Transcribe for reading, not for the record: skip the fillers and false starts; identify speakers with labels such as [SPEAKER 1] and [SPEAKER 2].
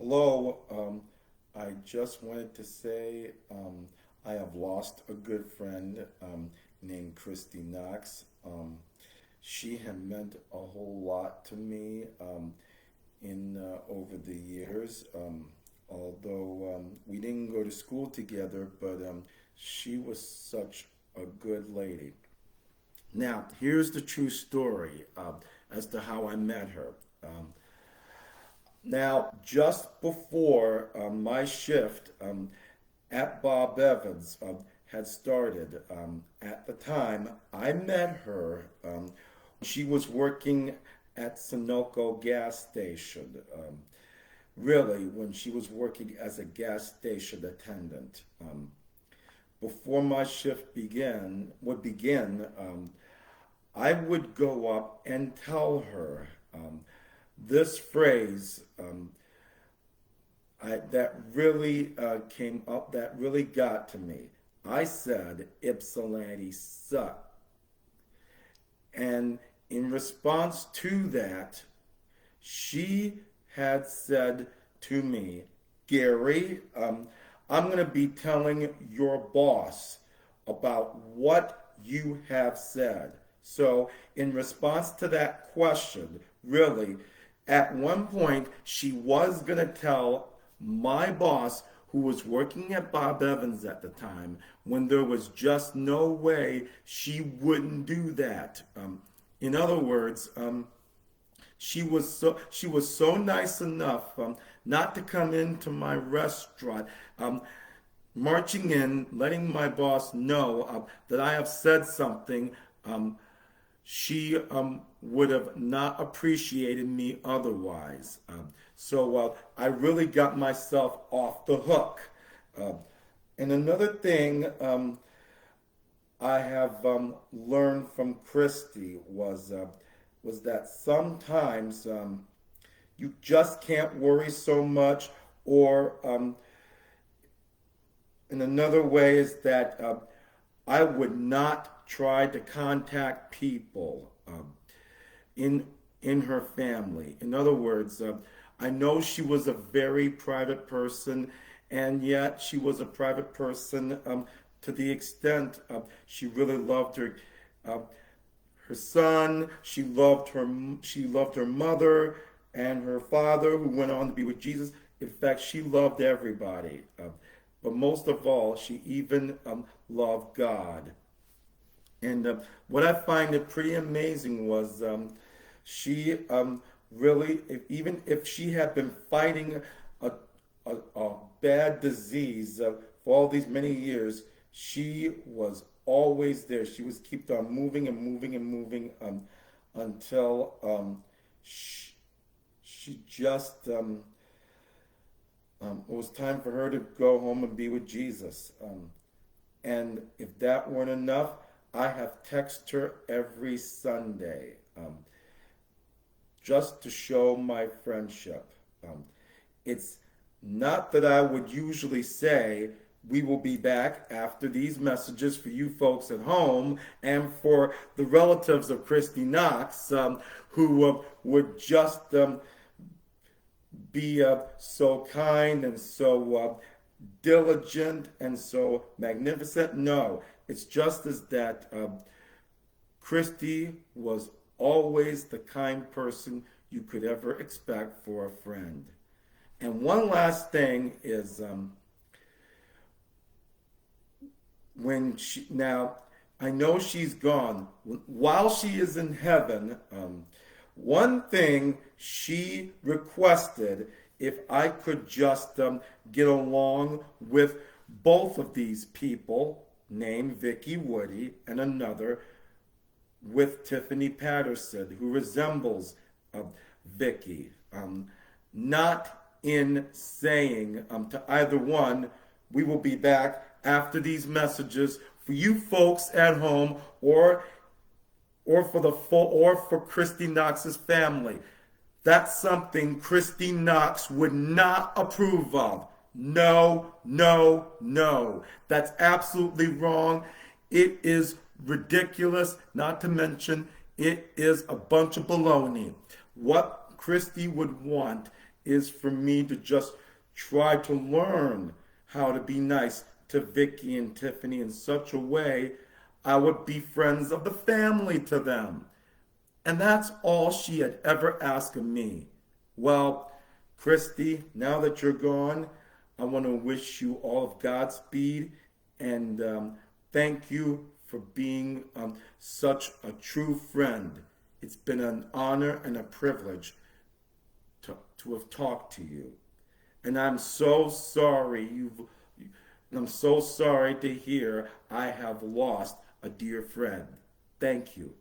[SPEAKER 1] Hello. I just wanted to say I have lost a good friend named Kristy Knox. She had meant a whole lot to me in over the years. Although we didn't go to school together, but she was such a good lady. Now, here's the true story as to how I met her. Now, just before my shift at Bob Evans had started, at the time I met her. She was working at Sunoco gas station. Really, when she was working as a gas station attendant. Before my shift would begin, I would go up and tell her this phrase that really came up, that really got to me. I said, Ypsilanti suck. And in response to that, she had said to me, Gary, I'm going to be telling your boss about what you have said. So, in response to that question, really, at one point, she was going to tell my boss, who was working at Bob Evans at the time, when there was just no way she wouldn't do that. In other words, she was so nice enough not to come into my restaurant, marching in, letting my boss know that I have said something. She would have not appreciated me otherwise. So I really got myself off the hook. And another thing I have learned from Kristy was that sometimes you just can't worry so much, or in another way is that I would not try to contact people in her family. In other words, I know she was a very private person, and yet she was a private person to the extent she really loved her son. She loved her mother and her father, who went on to be with Jesus. In fact, she loved everybody. But most of all, she even loved God. And what I find it pretty amazing was she really, even if she had been fighting a bad disease for all these many years, she was always there. She was kept on moving and moving and moving until she just it was time for her to go home and be with Jesus. And if that weren't enough, I have texted her every Sunday just to show my friendship. It's not that I would usually say, we will be back after these messages for you folks at home and for the relatives of Kristy Knox who would just be so kind and so diligent and so magnificent. No, it's just as that Kristy was always the kind person you could ever expect for a friend. And one last thing is now I know she's gone. While she is in heaven, one thing she requested, if I could just get along with both of these people, named Vicky Woody, and another with Tiffany Patterson, who resembles Vicky. Not in saying to either one, we will be back after these messages for you folks at home, or for Kristy Knox's family. That's something Kristy Knox would not approve of. No, no, no. That's absolutely wrong. It is ridiculous, not to mention it is a bunch of baloney. What Kristy would want is for me to just try to learn how to be nice to Vicky and Tiffany in such a way I would be friends of the family to them. And that's all she had ever asked of me. Well, Kristy, now that you're gone, I want to wish you all of Godspeed and thank you for being such a true friend. It's been an honor and a privilege to have talked to you. And I'm so sorry to hear I have lost a dear friend. Thank you.